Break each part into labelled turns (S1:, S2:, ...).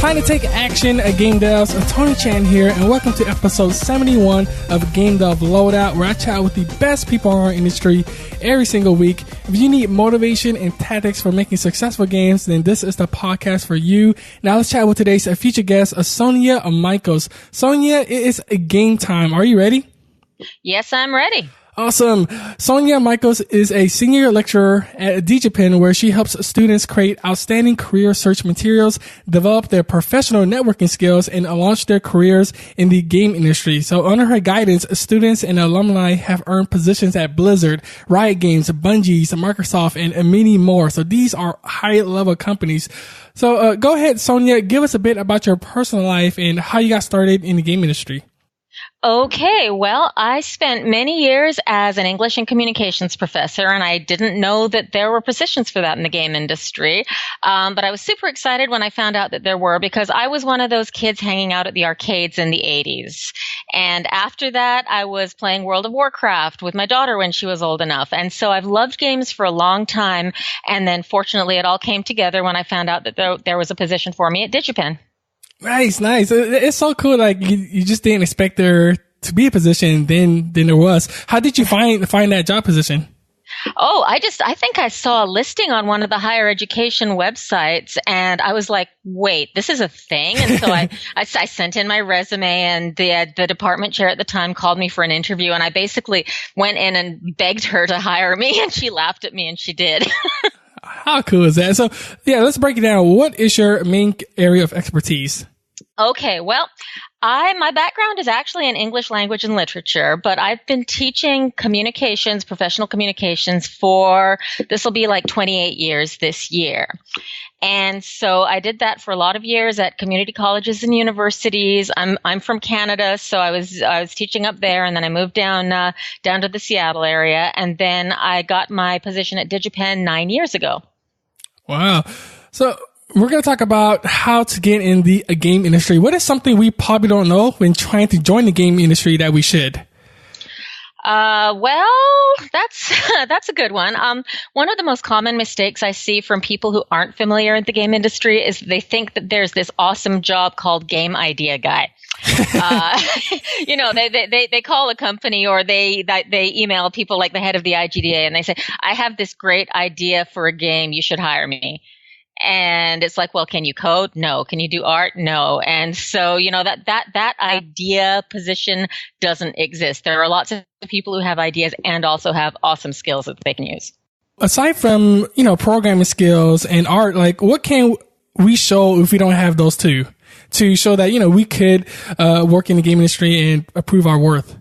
S1: Time to take action at Game Devs. Tony Chan here, and welcome to episode 71 of Game Dev Loadout, where I chat with the best people in our industry every single week. If you need motivation and tactics for making successful games, then this is the podcast for you. Now let's chat with today's featured guest, Sonia Michaels. Sonia, it is game time. Are you ready?
S2: Yes, I'm ready.
S1: Awesome. Sonia Michaels is a senior lecturer at DigiPen, where she helps students create outstanding career search materials, develop their professional networking skills, and launch their careers in the game industry. So under her guidance, students and alumni have earned positions at Blizzard, Riot Games, Bungie, Microsoft, and many more. So these are high-level companies. So go ahead, Sonia, give us a bit about your personal life and how you got started in the game industry.
S2: Okay, well, I spent many years as an English and communications professor, and I didn't know that there were positions for that in the game industry. But I was super excited when I found out that there were, because I was one of those kids hanging out at the arcades in the 80s. And after that, I was playing World of Warcraft with my daughter when she was old enough. And so I've loved games for a long time. And then fortunately, it all came together when I found out that there was a position for me at DigiPen.
S1: Nice. It's so cool. Like you just didn't expect there to be a position. Then there was. How did you find that job position?
S2: Oh, I think I saw a listing on one of the higher education websites, and I was like, wait, this is a thing? And so I sent in my resume, and the department chair at the time called me for an interview, and I basically went in and begged her to hire me, and she laughed at me, and she did.
S1: How cool is that? So yeah, let's break it down. What is your main area of expertise?
S2: Okay, well, my background is actually in English language and literature, but I've been teaching communications, professional communications this will be like 28 years this year. And so I did that for a lot of years at community colleges and universities. I'm from Canada, so I was teaching up there, and then I moved down to the Seattle area, and then I got my position at DigiPen 9 years ago.
S1: Wow. So we're going to talk about how to get in the game industry. What is something we probably don't know when trying to join the game industry that we should?
S2: Well, that's a good one. One of the most common mistakes I see from people who aren't familiar with the game industry is they think that there's this awesome job called game idea guy. They call a company, or they email people like the head of the IGDA, and they say, I have this great idea for a game. You should hire me. And it's like, well, can you code? No. Can you do art? No. And so, that idea position doesn't exist. There are lots of people who have ideas and also have awesome skills that they can use.
S1: Aside from, programming skills and art, like what can we show if we don't have those two to show that, we could work in the game industry and prove our worth?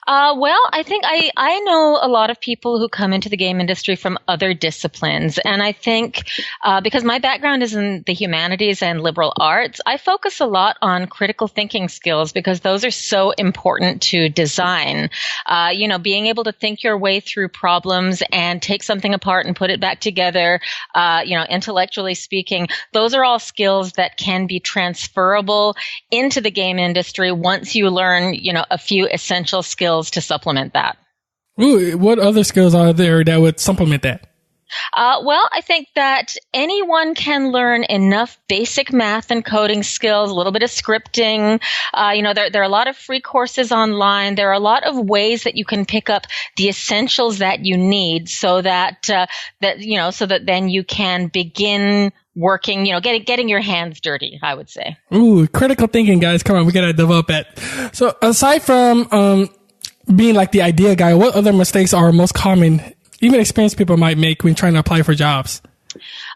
S2: Well, I think I know a lot of people who come into the game industry from other disciplines. And I think because my background is in the humanities and liberal arts, I focus a lot on critical thinking skills, because those are so important to design. Being able to think your way through problems and take something apart and put it back together, intellectually speaking, those are all skills that can be transferable into the game industry once you learn, a few essential skills to supplement that.
S1: Ooh, what other skills are there that would supplement that?
S2: Well, I think that anyone can learn enough basic math and coding skills, a little bit of scripting. There are a lot of free courses online. There are a lot of ways that you can pick up the essentials that you need, so that then you can begin working, getting your hands dirty, I would say.
S1: Ooh, critical thinking, guys. Come on, we gotta develop that. So aside from being like the idea guy, what other mistakes are most common, even experienced people might make when trying to apply for jobs?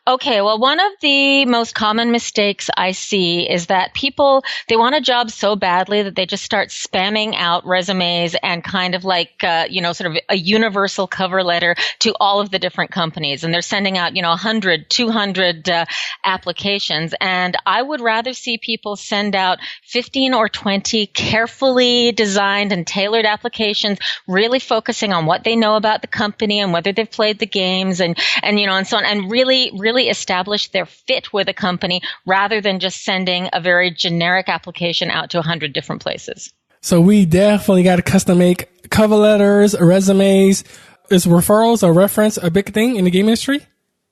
S2: Okay, well, one of the most common mistakes I see is that people, they want a job so badly that they just start spamming out resumes and kind of like, sort of a universal cover letter to all of the different companies. And they're sending out, 100, 200 applications. And I would rather see people send out 15 or 20 carefully designed and tailored applications, really focusing on what they know about the company and whether they've played the games and so on, and really establish their fit with a company rather than just sending a very generic application out to 100 different places.
S1: So we definitely got to custom make cover letters, resumes. Is referrals or reference a big thing in the game industry?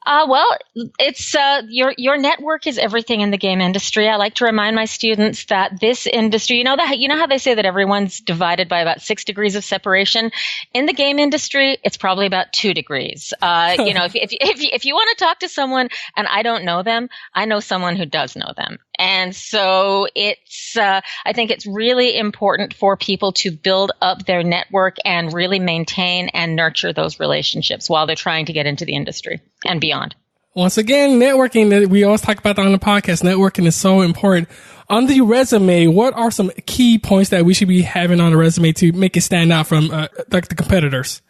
S2: Well, it's your network is everything in the game industry. I like to remind my students that this industry, you know how they say that everyone's divided by about 6 degrees of separation. In the game industry, it's probably about 2 degrees. If you want to talk to someone and I don't know them, I know someone who does know them. And so I think it's really important for people to build up their network and really maintain and nurture those relationships while they're trying to get into the industry and beyond.
S1: Once again, networking, that we always talk about that on the podcast. Networking is so important. On the resume, what are some key points that we should be having on the resume to make it stand out from like the competitors?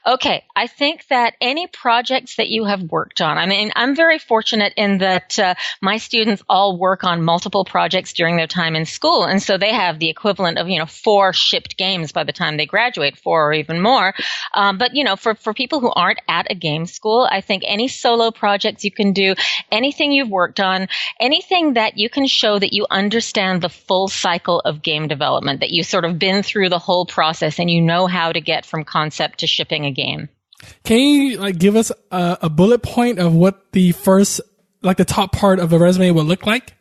S2: Okay, I think that any projects that you have worked on, I mean, I'm very fortunate in that my students all work on multiple projects during their time in school. And so they have the equivalent of, 4 shipped games by the time they graduate, 4 or even more. But for people who aren't at a game school, I think any solo projects you can do, anything you've worked on, anything that you can show that you understand the full cycle of game development, that you've sort of been through the whole process and you know how to get from concept to shipping a game.
S1: Can you give us a bullet point of what the first, the top part of a resume will look like?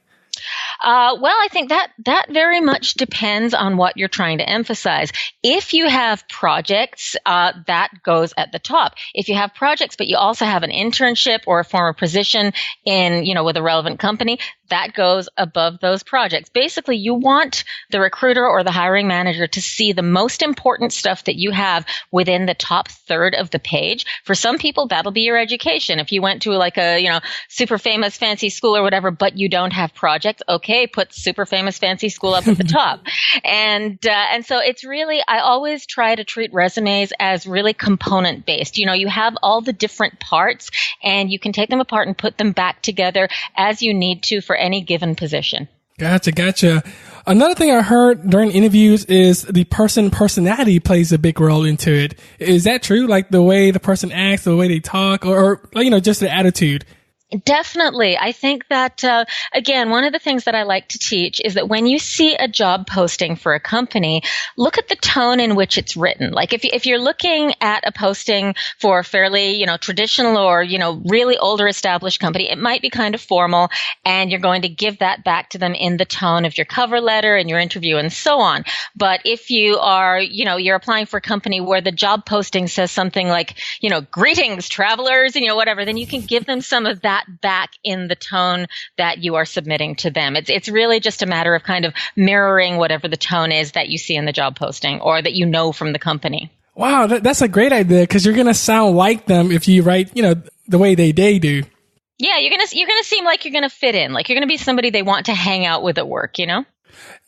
S2: Well, I think that very much depends on what you're trying to emphasize. If you have projects, that goes at the top. If you have projects, but you also have an internship or a former position in, with a relevant company, that goes above those projects. Basically, you want the recruiter or the hiring manager to see the most important stuff that you have within the top third of the page. For some people, that'll be your education. If you went to a, super famous fancy school or whatever, but you don't have projects, okay, put super famous fancy school up at the top. And so it's really, I always try to treat resumes as really component based. You have all the different parts and you can take them apart and put them back together as you need to for any given position.
S1: Gotcha. Another thing I heard during interviews is the personality plays a big role into it. Is that true? Like the way the person acts, the way they talk, or just the attitude?
S2: Definitely. I think that, again, one of the things that I like to teach is that when you see a job posting for a company, look at the tone in which it's written. Like if you're looking at a posting for a fairly, traditional or, really older established company, it might be kind of formal and you're going to give that back to them in the tone of your cover letter and your interview and so on. But if you are, you're applying for a company where the job posting says something like, greetings, travelers, and whatever, then you can give them some of that back in the tone that you are submitting to them. It's really just a matter of kind of mirroring whatever the tone is that you see in the job posting or that you know from the company.
S1: Wow, that's a great idea because you're going to sound like them if you write, the way they do.
S2: Yeah, you're gonna seem like you're gonna fit in, like you're gonna be somebody they want to hang out with at work.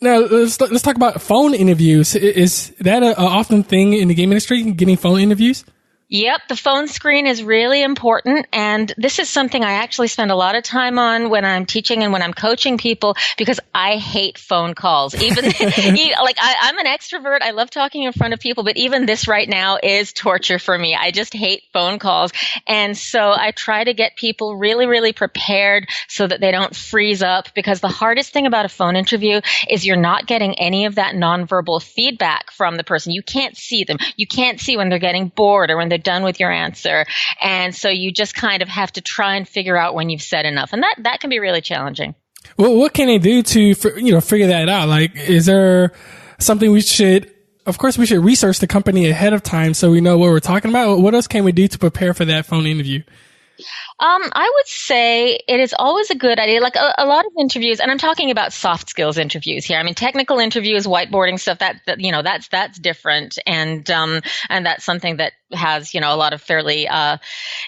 S2: Now
S1: let's talk about phone interviews. Is that an often thing in the game industry, getting phone interviews?
S2: Yep, the phone screen is really important, and this is something I actually spend a lot of time on when I'm teaching and when I'm coaching people because I hate phone calls. Even I'm an extrovert, I love talking in front of people, but even this right now is torture for me. I just hate phone calls, and so I try to get people really, really prepared so that they don't freeze up because the hardest thing about a phone interview is you're not getting any of that nonverbal feedback from the person. You can't see them. You can't see when they're getting bored or when they're done with your answer. And so you just kind of have to try and figure out when you've said enough. And that can be really challenging.
S1: Well, what can they do to, figure that out? Like, is there something we should research the company ahead of time so we know what we're talking about? What else can we do to prepare for that phone interview?
S2: I would say it is always a good idea. Like a lot of interviews, and I'm talking about soft skills interviews here. I mean, technical interviews, whiteboarding stuff, that's different, and that's something that has, a lot of fairly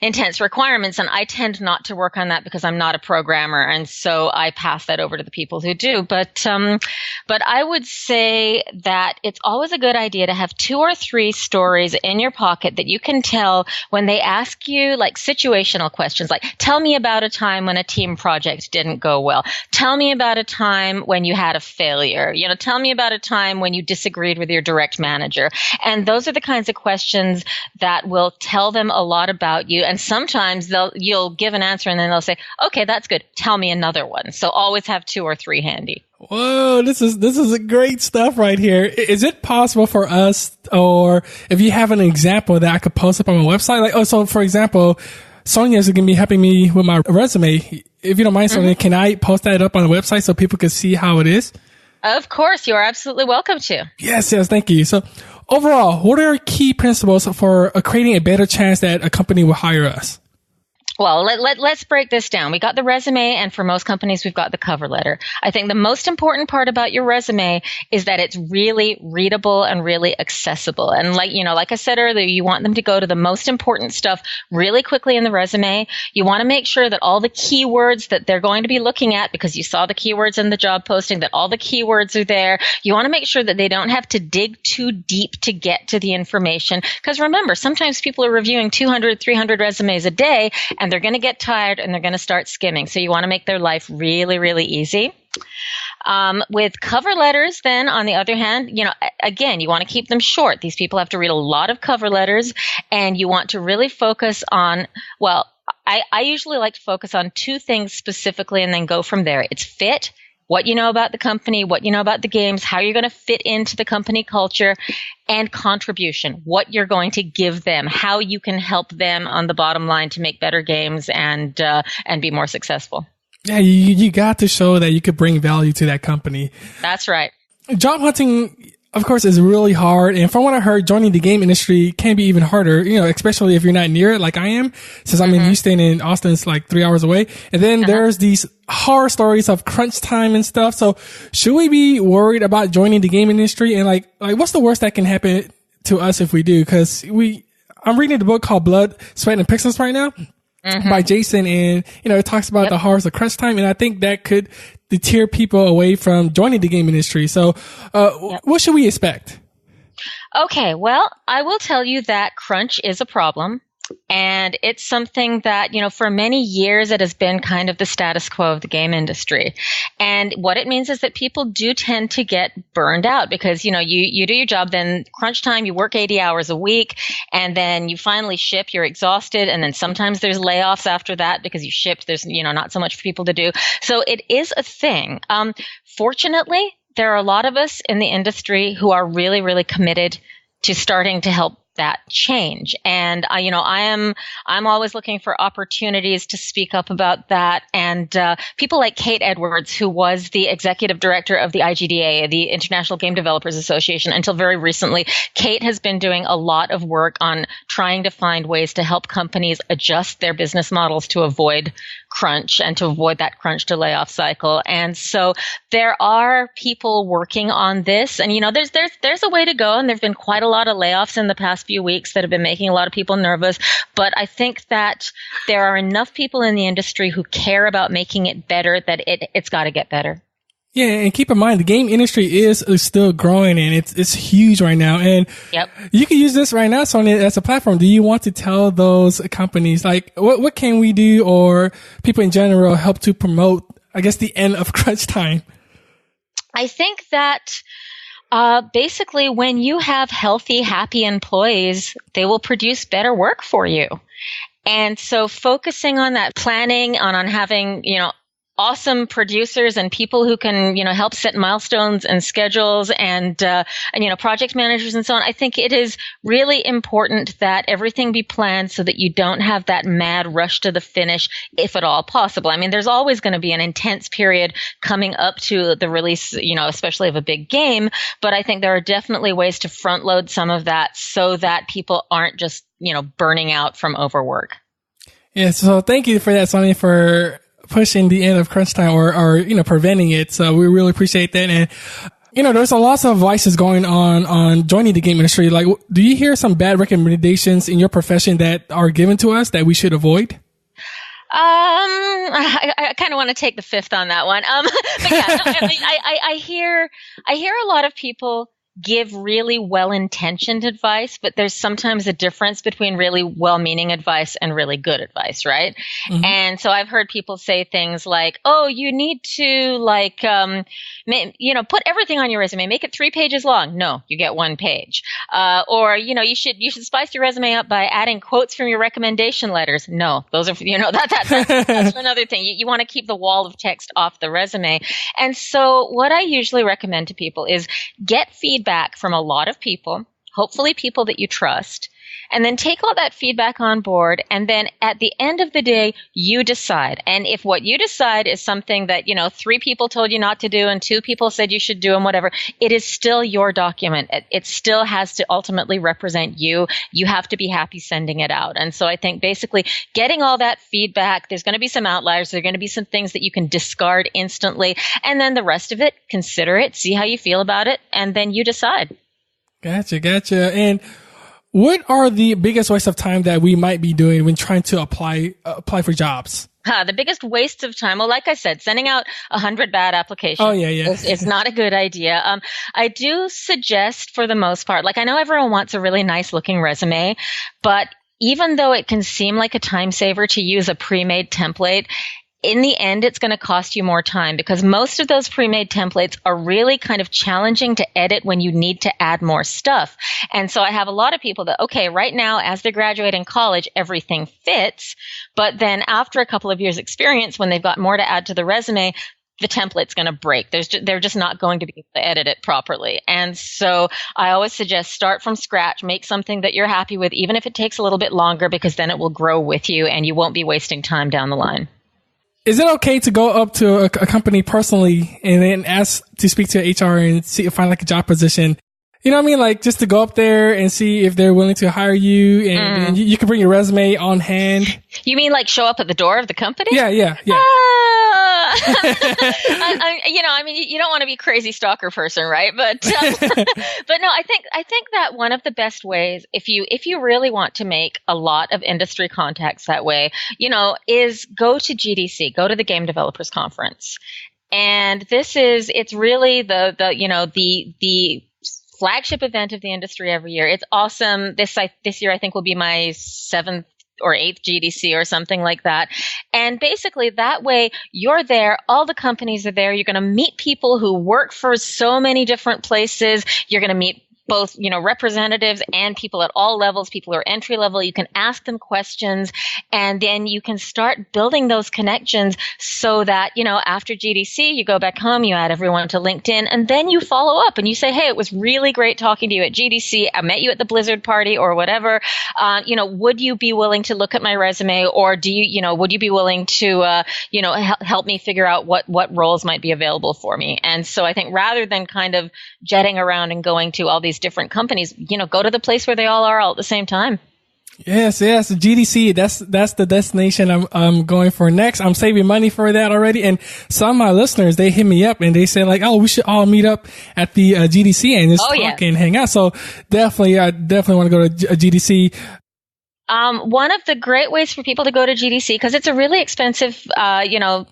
S2: intense requirements. And I tend not to work on that because I'm not a programmer, and so I pass that over to the people who do. But I would say that it's always a good idea to have 2 or 3 stories in your pocket that you can tell when they ask you like situational questions, like tell me about a time when a team project didn't go well. Tell me about a time when you had a failure. Tell me about a time when you disagreed with your direct manager. And those are the kinds of questions that will tell them a lot about you. And sometimes you'll give an answer and then they'll say, okay, that's good. Tell me another one. So always have 2 or 3 handy.
S1: Whoa, this is great stuff right here. Is it possible for us, or if you have an example that I could post up on my website? So for example, Sonia is going to be helping me with my resume. If you don't mind, Sonia, can I post that up on the website so people can see how it is?
S2: Of course, you are absolutely welcome to.
S1: Yes, thank you. So overall, what are key principles for creating a better chance that a company will hire us?
S2: Well, let's break this down. We got the resume, and for most companies, we've got the cover letter. I think the most important part about your resume is that it's really readable and really accessible. And like I said earlier, you want them to go to the most important stuff really quickly in the resume. You want to make sure that all the keywords that they're going to be looking at, because you saw the keywords in the job posting, that all the keywords are there. You want to make sure that they don't have to dig too deep to get to the information. Because remember, sometimes people are reviewing 200, 300 resumes a day, and they're going to get tired and they're going to start skimming. So you want to make their life really, really easy. With cover letters, then, on the other hand, again, you want to keep them short. These people have to read a lot of cover letters, and you want to really focus on, I usually like to focus on two things specifically and then go from there. It's fit, what you know about the company, what you know about the games, how you're going to fit into the company culture, and contribution, what you're going to give them, how you can help them on the bottom line to make better games and be more successful.
S1: Yeah, you got to show that you could bring value to that company.
S2: That's right.
S1: Job hunting, of course, is really hard. And from what I heard, joining the game industry can be even harder, especially if you're not near it like I am. Since I'm in Houston and Austin's like 3 hours away. And then there's these horror stories of crunch time and stuff. So should we be worried about joining the game industry? And like what's the worst that can happen to us if we do? Cause I'm reading the book called Blood, Sweat, and Pixels right now. By Jason, and it talks about the horrors of crunch time, and I think that could deter people away from joining the game industry. So, what should we expect?
S2: Okay, well, I will tell you that crunch is a problem. And it's something that, for many years, it has been kind of the status quo of the game industry. And what it means is that people do tend to get burned out because, you do your job, then crunch time, you work 80 hours a week, and then you finally ship, you're exhausted. And then sometimes there's layoffs after that because you shipped, there's, not so much for people to do. So it is a thing. Fortunately, there are a lot of us in the industry who are really, really committed to starting to help that change. And, I'm always looking for opportunities to speak up about that. And people like Kate Edwards, who was the executive director of the IGDA, the International Game Developers Association, until very recently, Kate has been doing a lot of work on trying to find ways to help companies adjust their business models to avoid crunch and to avoid that crunch to layoff cycle. And so there are people working on this, and there's a way to go, and there've been quite a lot of layoffs in the past few weeks that have been making a lot of people nervous. But I think that there are enough people in the industry who care about making it better that it's got to get better.
S1: Yeah, and keep in mind, the game industry is still growing, and it's huge right now. And you can use this right now, Sonia, as a platform. Do you want to tell those companies, like, what can we do, or people in general, help to promote, I guess, the end of crunch time?
S2: I think that basically when you have healthy, happy employees, they will produce better work for you. And so focusing on that, planning on having, awesome producers and people who can, help set milestones and schedules and project managers and so on. I think it is really important that everything be planned so that you don't have that mad rush to the finish, if at all possible. I mean, there's always going to be an intense period coming up to the release, especially of a big game. But I think there are definitely ways to front load some of that so that people aren't just, burning out from overwork.
S1: Yeah. So thank you for that, Sonia, for pushing the end of crunch time or preventing it. So we really appreciate that. And, there's a lot of vices going on joining the game industry. Like, do you hear some bad recommendations in your profession that are given to us that we should avoid?
S2: I kind of want to take the fifth on that one. But yeah, I hear a lot of people give really well-intentioned advice, but there's sometimes a difference between really well-meaning advice and really good advice, right? Mm-hmm. And so I've heard people say things like, "Oh, you need to put everything on your resume, make it 3 pages long." No, you get 1 page. Or you should spice your resume up by adding quotes from your recommendation letters. No, those are that's another thing. You want to keep the wall of text off the resume. And so what I usually recommend to people is get feedback from a lot of people hopefully people that you trust, and then take all that feedback on board. And then at the end of the day, you decide. And if what you decide is something that, 3 people told you not to do and 2 people said you should do and whatever, it is still your document. It still has to ultimately represent you. You have to be happy sending it out. And so I think basically getting all that feedback, there's going to be some outliers. There are going to be some things that you can discard instantly. And then the rest of it, consider it, see how you feel about it, and then you decide.
S1: Gotcha. And what are the biggest waste of time that we might be doing when trying to apply for jobs?
S2: The biggest waste of time. Well, like I said, sending out 100 bad applications is not a good idea. I do suggest for the most part, like I know everyone wants a really nice looking resume, but even though it can seem like a time saver to use a pre-made template, in the end, it's going to cost you more time because most of those pre-made templates are really kind of challenging to edit when you need to add more stuff. And so I have a lot of people that, okay, right now, as they're graduating college, everything fits. But then after a couple of years experience, when they've got more to add to the resume, the template's going to break. They're just not going to be able to edit it properly. And so I always suggest start from scratch, make something that you're happy with, even if it takes a little bit longer, because then it will grow with you and you won't be wasting time down the line.
S1: Is it okay to go up to a company personally and then ask to speak to HR and find like a job position? You know what I mean? Like just to go up there and see if they're willing to hire you and you can bring your resume on hand.
S2: You mean like show up at the door of the company?
S1: Yeah.
S2: You don't want to be a crazy stalker person, right? But no, I think that one of the best ways, if you really want to make a lot of industry contacts that way, is go to GDC, go to the Game Developers Conference, and it's really the flagship event of the industry every year. It's awesome. This year I think will be my 7th or 8th GDC or something like that. And basically that way you're there, all the companies are there, you're going to meet people who work for so many different places, you're going to meet both, representatives and people at all levels, people who are entry level. You can ask them questions and then you can start building those connections so that, after GDC, you go back home, you add everyone to LinkedIn and then you follow up and you say, hey, it was really great talking to you at GDC. I met you at the Blizzard party or whatever. Would you be willing to look at my resume or would you be willing to, help me figure out what roles might be available for me? And so I think rather than kind of jetting around and going to all these different companies, go to the place where they all are all at the same time.
S1: Yes. GDC, that's the destination I'm going for next. I'm saving money for that already. And some of my listeners, they hit me up and they say like, oh, we should all meet up at the GDC and just talk and hang out. So I definitely want to go to GDC.
S2: One of the great ways for people to go to GDC, because it's a really expensive,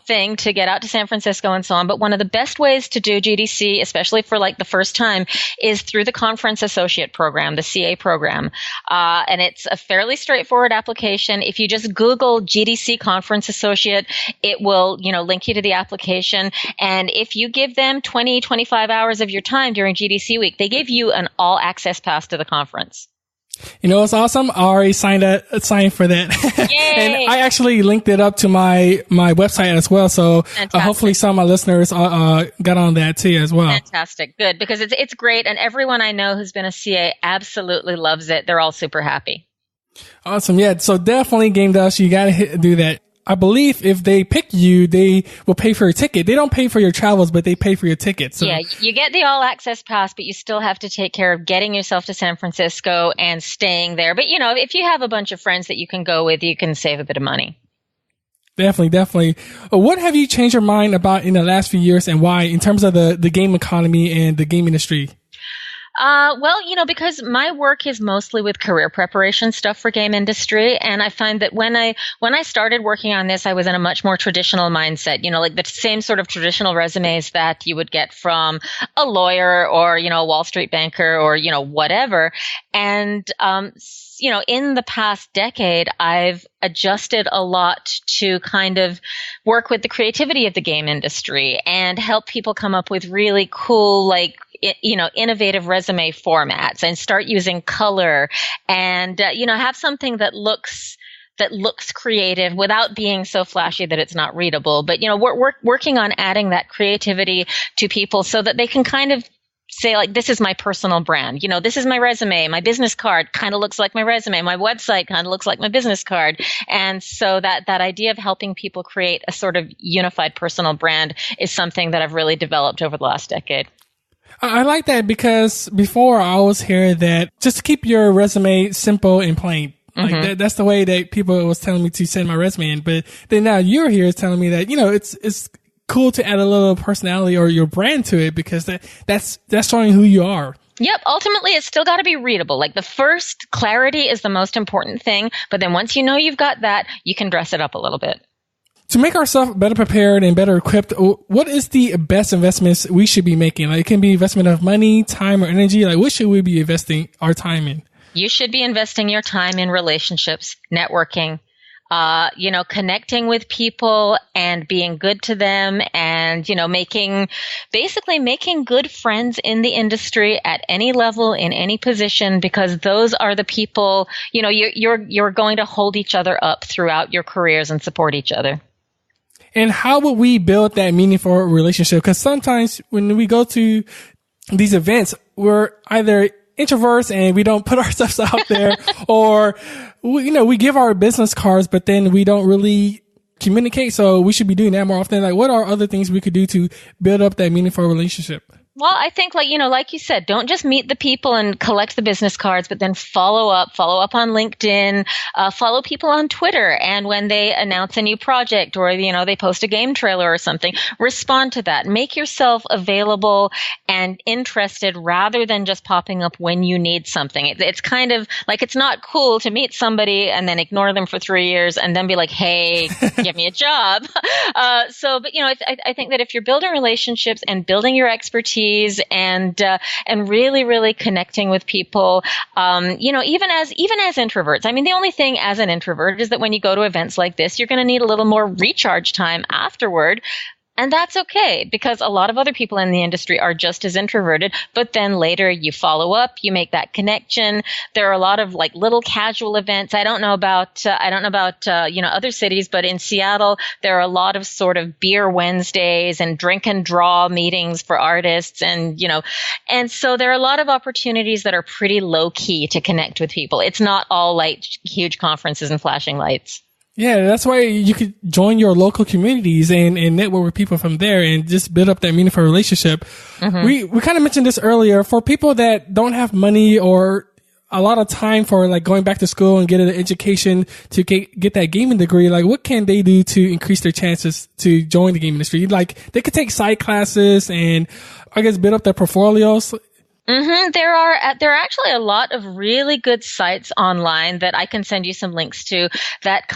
S2: thing to get out to San Francisco and so on. But one of the best ways to do GDC, especially for like the first time, is through the Conference Associate program, the CA program. And it's a fairly straightforward application. If you just Google GDC Conference Associate, it will, link you to the application. And if you give them 25 hours of your time during GDC week, they give you an all access pass to the conference.
S1: It's awesome. I already signed for that.
S2: Yay!
S1: And I actually linked it up to my website as well. So hopefully some of my listeners got on that too as well.
S2: Fantastic. Good. Because it's great. And everyone I know who's been a CA absolutely loves it. They're all super happy.
S1: Awesome. Yeah. So definitely Game Dash, you got to do that. I believe if they pick you, they will pay for your ticket. They don't pay for your travels, but they pay for your ticket. So.
S2: Yeah, you get the all access pass, but you still have to take care of getting yourself to San Francisco and staying there. But, if you have a bunch of friends that you can go with, you can save a bit of money.
S1: Definitely. What have you changed your mind about in the last few years and why in terms of the game economy and the game industry?
S2: Because my work is mostly with career preparation stuff for game industry. And I find that when I started working on this, I was in a much more traditional mindset, like the same sort of traditional resumes that you would get from a lawyer or, a Wall Street banker or, whatever. And, in the past decade, I've adjusted a lot to kind of work with the creativity of the game industry and help people come up with really cool, innovative resume formats and start using color and, have something that looks creative without being so flashy that it's not readable. But, we're working on adding that creativity to people so that they can kind of say like, this is my personal brand. This is my resume. My business card kind of looks like my resume. My website kind of looks like my business card. And so that idea of helping people create a sort of unified personal brand is something that I've really developed over the last decade.
S1: I like that because before I always hear that just to keep your resume simple and plain. Like that's the way that people was telling me to send my resume in. But then now you're here telling me that, it's cool to add a little personality or your brand to it because that's showing who you are.
S2: Yep. Ultimately, it's still got to be readable. Like the first clarity is the most important thing. But then once you've got that, you can dress it up a little bit.
S1: To make ourselves better prepared and better equipped, what is the best investments we should be making? Like it can be investment of money, time, or energy. Like what should we be investing our time in?
S2: You should be investing your time in relationships, networking, connecting with people and being good to them and, making good friends in the industry at any level, in any position, because those are the people, you're going to hold each other up throughout your careers and support each other.
S1: And how would we build that meaningful relationship? Because sometimes when we go to these events, we're either introverts and we don't put ourselves out there or, we give our business cards, but then we don't really communicate. So we should be doing that more often. Like what are other things we could do to build up that meaningful relationship?
S2: Well, I think like you said, don't just meet the people and collect the business cards, but then follow up on LinkedIn, follow people on Twitter. And when they announce a new project or, they post a game trailer or something, respond to that. Make yourself available and interested rather than just popping up when you need something. It's kind of like it's not cool to meet somebody and then ignore them for 3 years and then be like, hey, give me a job. I think that if you're building relationships and building your expertise, and really, really connecting with people, even as introverts. I mean, the only thing as an introvert is that when you go to events like this, you're going to need a little more recharge time afterward. And that's okay because a lot of other people in the industry are just as introverted, but then later you follow up, you make that connection. There are a lot of like little casual events. I don't know about other cities, but in Seattle, there are a lot of sort of beer Wednesdays and drink and draw meetings for artists. And so there are a lot of opportunities that are pretty low key to connect with people. It's not all like huge conferences and flashing lights.
S1: Yeah, that's why you could join your local communities and network with people from there and just build up that meaningful relationship. We kind of mentioned this earlier. For people that don't have money or a lot of time for like going back to school and getting an education to get that gaming degree, like what can they do to increase their chances to join the gaming industry? Like they could take side classes and I guess build up their portfolios.
S2: There are actually a lot of really good sites online that I can send you some links to that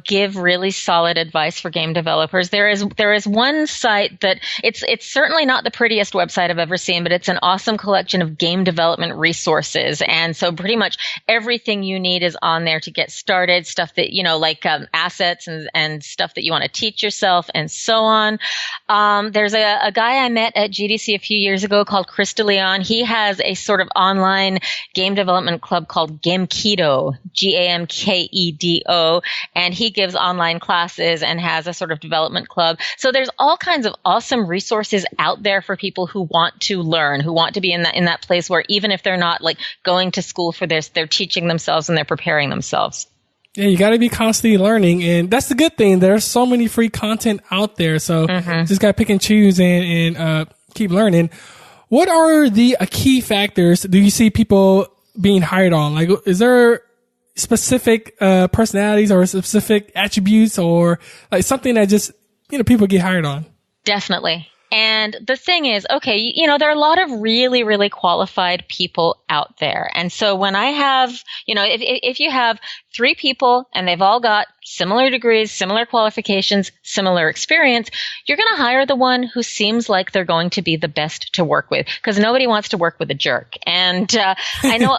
S2: give really solid advice for game developers. There is one site that it's certainly not the prettiest website I've ever seen, but it's an awesome collection of game development resources. And so pretty much everything you need is on there to get started, stuff that, like assets and stuff that you want to teach yourself and so on. There's a guy I met at GDC a few years ago called Chris DeLeon. He has a sort of online game development club called Gamkedo, Gamkedo, and he gives online classes and has a sort of development club. So there's all kinds of awesome resources out there for people who want to learn, who want to be in that place where even if they're not like going to school for this, they're teaching themselves and they're preparing themselves.
S1: Yeah, you got to be constantly learning, and that's the good thing. There's so many free content out there, so just got to pick and choose and keep learning. What are the key factors do you see people being hired on? Like, is there specific personalities or specific attributes or like something that just, people get hired on?
S2: Definitely. And the thing is, okay, there are a lot of really, really qualified people out there. And so when I have, if you have 3 people and they've all got similar degrees, similar qualifications, similar experience, you're going to hire the one who seems like they're going to be the best to work with because nobody wants to work with a jerk. And I know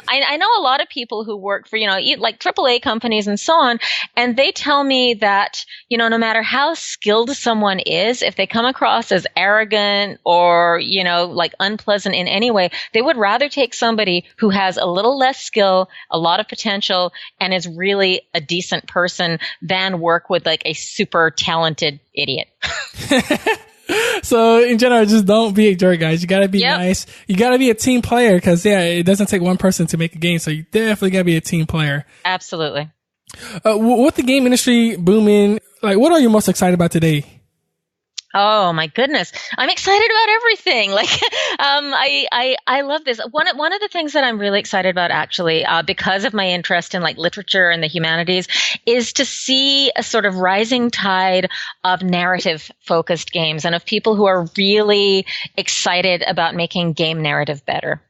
S2: a lot of people who work for, like AAA companies and so on, and they tell me that, no matter how skilled someone is, if they come across as arrogant or, like unpleasant in any way, they would rather take somebody who has a little less skill, a lot of potential, and is really a decent person than work with like a super talented idiot.
S1: So in general, just don't be a jerk, guys. You gotta be
S2: Yep.
S1: nice. You gotta be a team player because it doesn't take one person to make a game. So you definitely gotta be a team player.
S2: Absolutely.
S1: With the game industry booming, like what are you most excited about today?
S2: Oh my goodness. I'm excited about everything. Like, I love this. One of the things that I'm really excited about actually, because of my interest in like literature and the humanities is to see a sort of rising tide of narrative focused games and of people who are really excited about making game narrative better.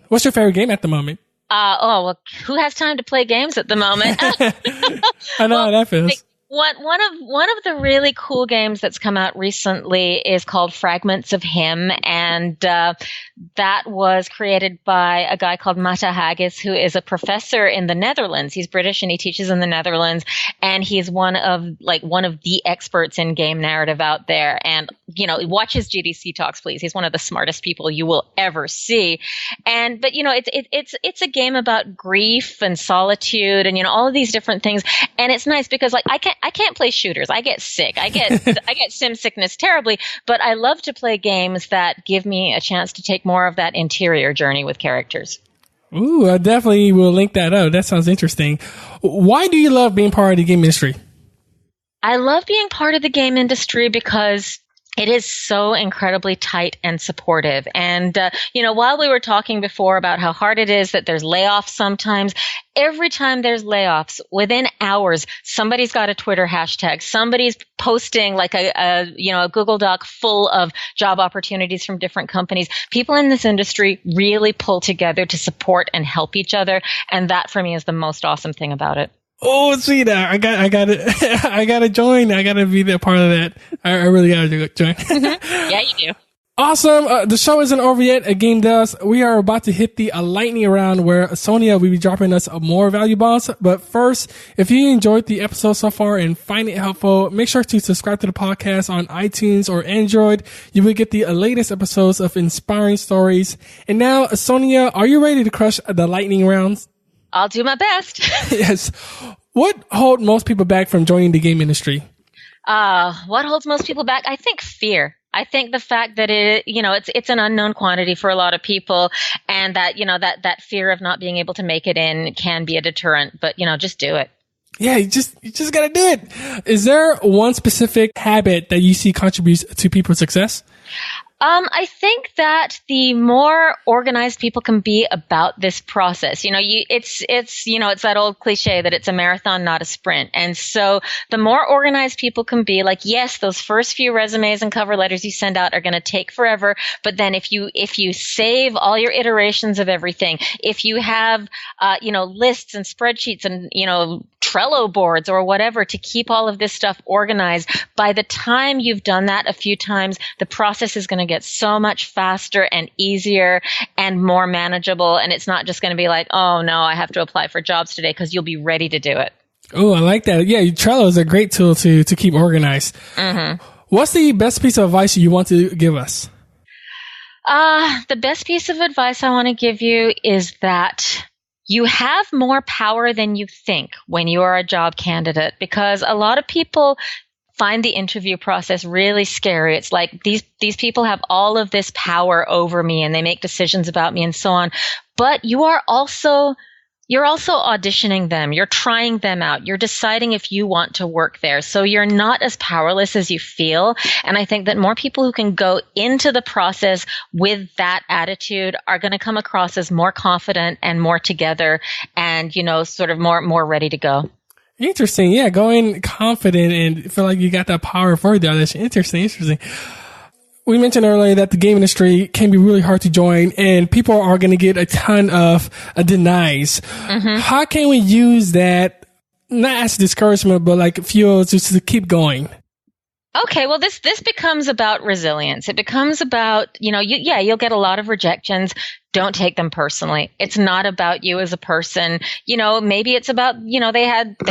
S1: What's your favorite game at the moment?
S2: Well, who has time to play games at the moment?
S1: I know how that feels.
S2: One of the really cool games that's come out recently is called Fragments of Him, and that was created by a guy called Mata Haggis, who is a professor in the Netherlands. He's British and he teaches in the Netherlands, and he's one of the experts in game narrative out there. And watch his GDC talks, please. He's one of the smartest people you will ever see. But it's a game about grief and solitude and all of these different things. And it's nice because like I can't play shooters. I get sick. I get sim sickness terribly, but I love to play games that give me a chance to take more of that interior journey with characters.
S1: Ooh, I definitely will link that up. That sounds interesting. Why do you love being part of the game industry?
S2: I love being part of the game industry because it is so incredibly tight and supportive. And, while we were talking before about how hard it is that there's layoffs sometimes, every time there's layoffs, within hours, somebody's got a Twitter hashtag. Somebody's posting like a Google Doc full of job opportunities from different companies. People in this industry really pull together to support and help each other. And that for me is the most awesome thing about it.
S1: Oh, see that. I got it. I got to join. I got to be a part of that. I really got to join.
S2: Yeah, you do.
S1: Awesome. The show isn't over yet. A game does. We are about to hit the lightning round where Sonia will be dropping us more value bombs. But first, if you enjoyed the episode so far and find it helpful, make sure to subscribe to the podcast on iTunes or Android. You will get the latest episodes of inspiring stories. And now, Sonia, are you ready to crush the lightning rounds?
S2: I'll do my best.
S1: Yes. What holds most people back from joining the game industry?
S2: What holds most people back? I think fear. I think the fact that it's an unknown quantity for a lot of people, and that that fear of not being able to make it in can be a deterrent. But just do it.
S1: Yeah, you just gotta do it. Is there one specific habit that you see contributes to people's success?
S2: I think that the more organized people can be about this process, it's that old cliche that it's a marathon, not a sprint. And so the more organized people can be, like, yes, those first few resumes and cover letters you send out are going to take forever. But then if you save all your iterations of everything, if you have, lists and spreadsheets and, Trello boards or whatever to keep all of this stuff organized, by the time you've done that a few times, the process is going to get so much faster and easier and more manageable. And it's not just going to be like, oh no, I have to apply for jobs today, because you'll be ready to do it.
S1: Oh, I like that. Yeah, Trello is a great tool to keep organized. Mm-hmm. What's the best piece of advice you want to give us?
S2: The best piece of advice I want to give you is that you have more power than you think when you are a job candidate, because a lot of people find the interview process really scary. It's like these people have all of this power over me and they make decisions about me and so on. But you're also auditioning them. You're trying them out. You're deciding if you want to work there. So you're not as powerless as you feel. And I think that more people who can go into the process with that attitude are going to come across as more confident and more together and, sort of more ready to go.
S1: Interesting. Yeah, going confident and feel like you got that power for the audition. Interesting. We mentioned earlier that the game industry can be really hard to join and people are going to get a ton of denies. Mm-hmm. How can we use that, not as discouragement, but like fuel just to keep going?
S2: Okay, well, this becomes about resilience. It becomes about, you'll get a lot of rejections. Don't take them personally. It's not about you as a person. Maybe it's about, they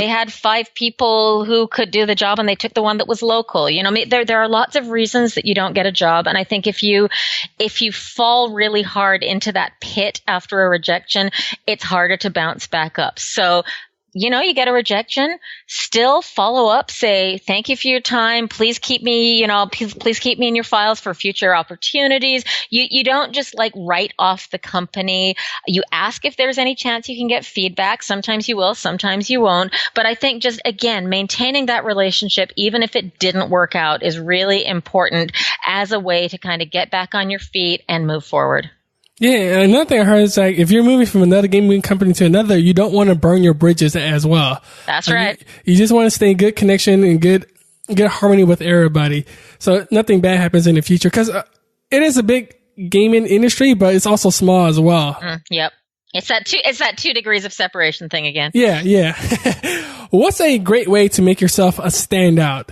S2: had 5 people who could do the job and they took the one that was local. There are lots of reasons that you don't get a job. And I think if you fall really hard into that pit after a rejection, it's harder to bounce back up. So, you get a rejection, still follow up, say, thank you for your time. Please keep me, please keep me in your files for future opportunities. You don't just like write off the company. You ask if there's any chance you can get feedback. Sometimes you will, sometimes you won't. But I think just, again, maintaining that relationship, even if it didn't work out, is really important as a way to kind of get back on your feet and move forward.
S1: Yeah, another thing I heard is like if you're moving from another gaming company to another, you don't want to burn your bridges as well.
S2: That's right.
S1: You just want to stay in good connection and good harmony with everybody, so nothing bad happens in the future. Because it is a big gaming industry, but it's also small as well.
S2: Yep, it's that 2 degrees of separation thing again.
S1: Yeah. What's a great way to make yourself a standout?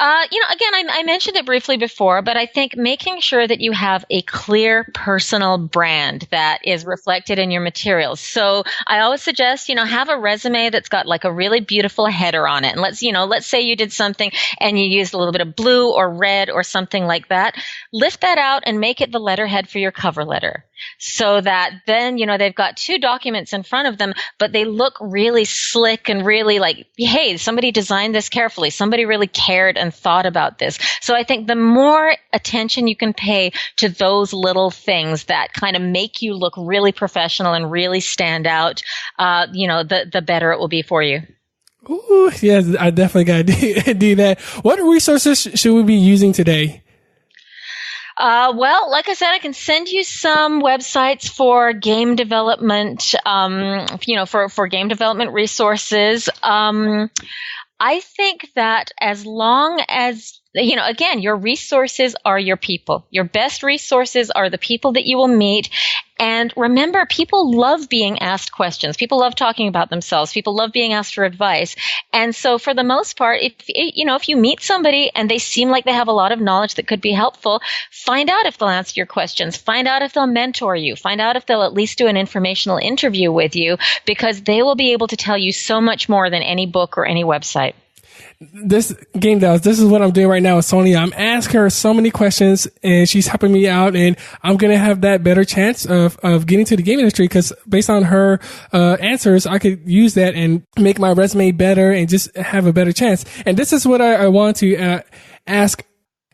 S2: Again, I mentioned it briefly before, but I think making sure that you have a clear personal brand that is reflected in your materials. So I always suggest, have a resume that's got like a really beautiful header on it. And let's say you did something and you used a little bit of blue or red or something like that. Lift that out and make it the letterhead for your cover letter. So that then, they've got 2 documents in front of them, but they look really slick and really like, hey, somebody designed this carefully. Somebody really cared and thought about this. So I think the more attention you can pay to those little things that kind of make you look really professional and really stand out, the better it will be for you.
S1: Ooh, yes, I definitely got to do that. What resources should we be using today?
S2: Well, like I said, I can send you some websites for game development, for game development resources. I think that as long as, again, your resources are your people. Your best resources are the people that you will meet. And remember, people love being asked questions. People love talking about themselves. People love being asked for advice. And so for the most part, if you meet somebody and they seem like they have a lot of knowledge that could be helpful, find out if they'll answer your questions. Find out if they'll mentor you. Find out if they'll at least do an informational interview with you, because they will be able to tell you so much more than any book or any website.
S1: This is what I'm doing right now with Sonia. I'm asking her so many questions and she's helping me out, and I'm going to have that better chance of getting to the game industry, because based on her answers, I could use that and make my resume better and just have a better chance. And this is what I want to ask.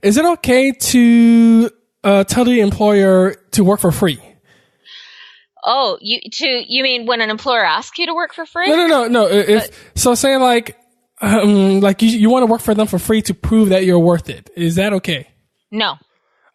S1: Is it okay to tell the employer to work for free?
S2: Oh, you mean when an employer asks you to work for free?
S1: No. So saying like you want to work for them for free to prove that you're worth it. Is that okay?
S2: No.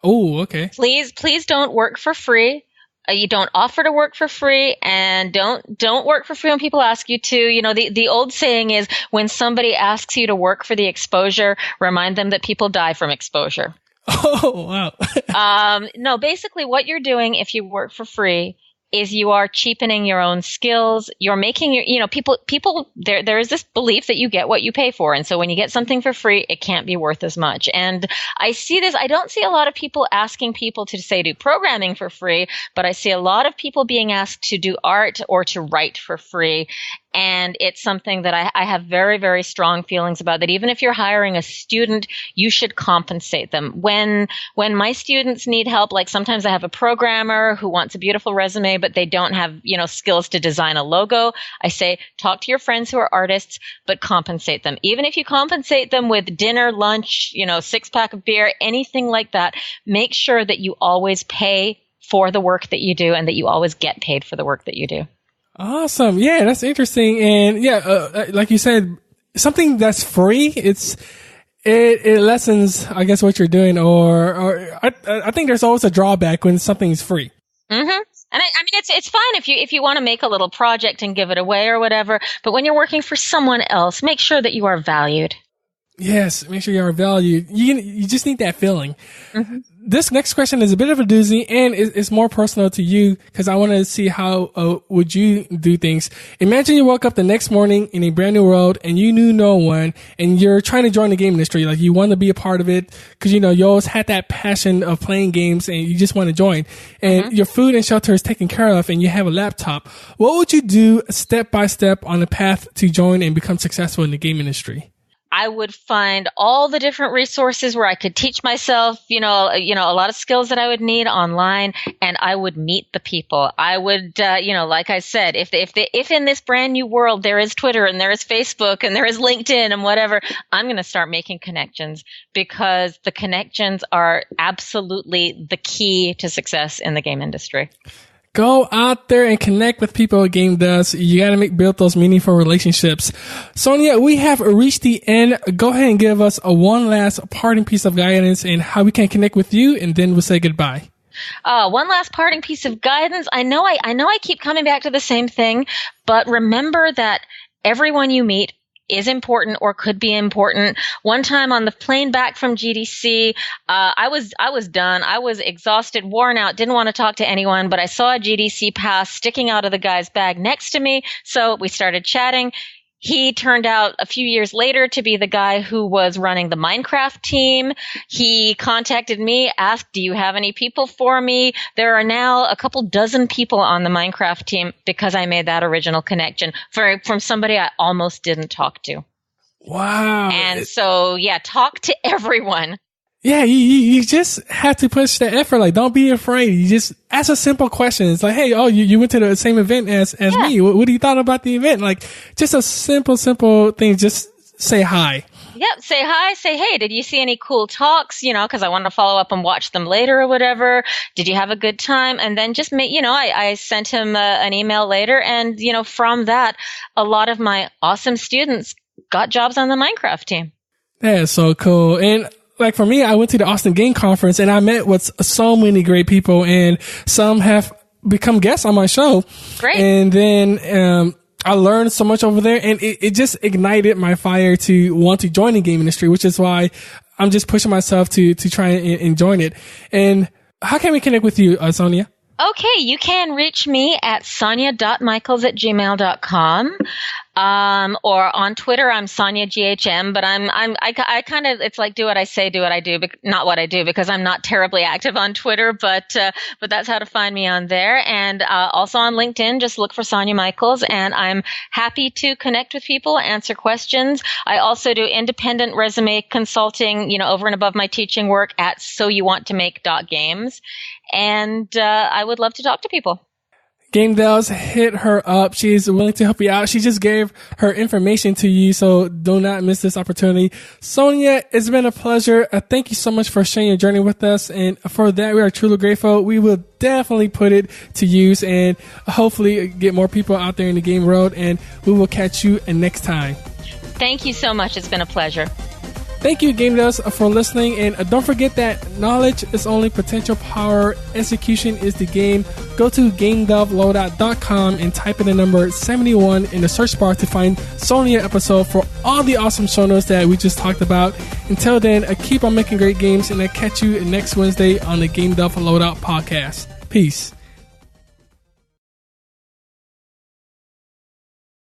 S1: Oh, okay.
S2: Please don't work for free. You don't offer to work for free, and don't work for free when people ask you to. The old saying is, when somebody asks you to work for the exposure, remind them that people die from exposure.
S1: Oh, wow.
S2: No, basically what you're doing if you work for free is you are cheapening your own skills. You're making people, there is this belief that you get what you pay for. And so when you get something for free, it can't be worth as much. And I see this, I don't see a lot of people asking people to say do programming for free, but I see a lot of people being asked to do art or to write for free. And it's something that I have very, very strong feelings about, that even if you're hiring a student, you should compensate them. When my students need help, like sometimes I have a programmer who wants a beautiful resume, but they don't have, skills to design a logo. I say, talk to your friends who are artists, but compensate them. Even if you compensate them with dinner, lunch, 6-pack of beer, anything like that, make sure that you always pay for the work that you do and that you always get paid for the work that you do.
S1: Awesome. Yeah, that's interesting. And like you said, something that's free, it lessens, I guess, what you're doing, or I think there's always a drawback when something's free.
S2: Mm-hmm. And I mean, it's fine if you want to make a little project and give it away or whatever, but when you're working for someone else, make sure that you are valued.
S1: Yes, make sure you are valued. You just need that feeling.
S2: Mm-hmm.
S1: This next question is a bit of a doozy, and it's more personal to you, because I want to see how would you do things. Imagine you woke up the next morning in a brand new world and you knew no one, and you're trying to join the game industry. Like, you want to be a part of it because, you always had that passion of playing games and you just want to join. And your food and shelter is taken care of and you have a laptop. What would you do step by step on the path to join and become successful in the game industry?
S2: I would find all the different resources where I could teach myself, a lot of skills that I would need online, and I would meet the people. I would, like I said, if in this brand new world there is Twitter and there is Facebook and there is LinkedIn and whatever, I'm going to start making connections, because the connections are absolutely the key to success in the game industry.
S1: Go out there and connect with people at Game Does. You got to build those meaningful relationships. Sonia, we have reached the end. Go ahead and give us one last parting piece of guidance and how we can connect with you, and then we'll say goodbye.
S2: One last parting piece of guidance. I know I keep coming back to the same thing, but remember that everyone you meet is important or could be important. One time on the plane back from GDC, I was done. I was exhausted, worn out, didn't want to talk to anyone, but I saw a GDC pass sticking out of the guy's bag next to me. So we started chatting. He turned out a few years later to be the guy who was running the Minecraft team. He contacted me, asked, do you have any people for me? There are now a couple dozen people on the Minecraft team because I made that original connection from somebody I almost didn't talk to.
S1: Wow.
S2: And so, talk to everyone.
S1: Yeah, you just have to push the effort. Like, don't be afraid. You just ask a simple question. It's like, hey, you went to the same event as me. What do you thought about the event? Like, just a simple thing. Just say hi.
S2: Yep. Say hi. Say, hey, did you see any cool talks? Because I want to follow up and watch them later or whatever. Did you have a good time? And then just I sent him an email later. And, from that, a lot of my awesome students got jobs on the Minecraft team.
S1: That's so cool. And like for me, I went to the Austin Game Conference and I met with so many great people, and some have become guests on my show.
S2: Great.
S1: And then, I learned so much over there, and it just ignited my fire to want to join the game industry, which is why I'm just pushing myself to try and join it. And how can we connect with you, Sonia?
S2: Okay, you can reach me at sonia.michaels@gmail.com. Or on Twitter, I'm Sonia GHM, but I kind of, it's like, do what I say, do what I do, not what I do, because I'm not terribly active on Twitter, but that's how to find me on there. And, also on LinkedIn, just look for Sonia Michaels, and I'm happy to connect with people, answer questions. I also do independent resume consulting, over and above my teaching work at soyouwantomake.games. And, I would love to talk to people.
S1: Game Dells, hit her up. She's willing to help you out. She just gave her information to you, so do not miss this opportunity. Sonia, it's been a pleasure. Thank you so much for sharing your journey with us, and for that, we are truly grateful. We will definitely put it to use and hopefully get more people out there in the game world, and we will catch you next time.
S2: Thank you so much. It's been a pleasure.
S1: Thank you, Game Devs, for listening. And don't forget that knowledge is only potential power. Execution is the game. Go to GameDevLoadout.com and type in the number 71 in the search bar to find Sonia episode for all the awesome show notes that we just talked about. Until then, keep on making great games, and I'll catch you next Wednesday on the Game Dev Loadout podcast. Peace.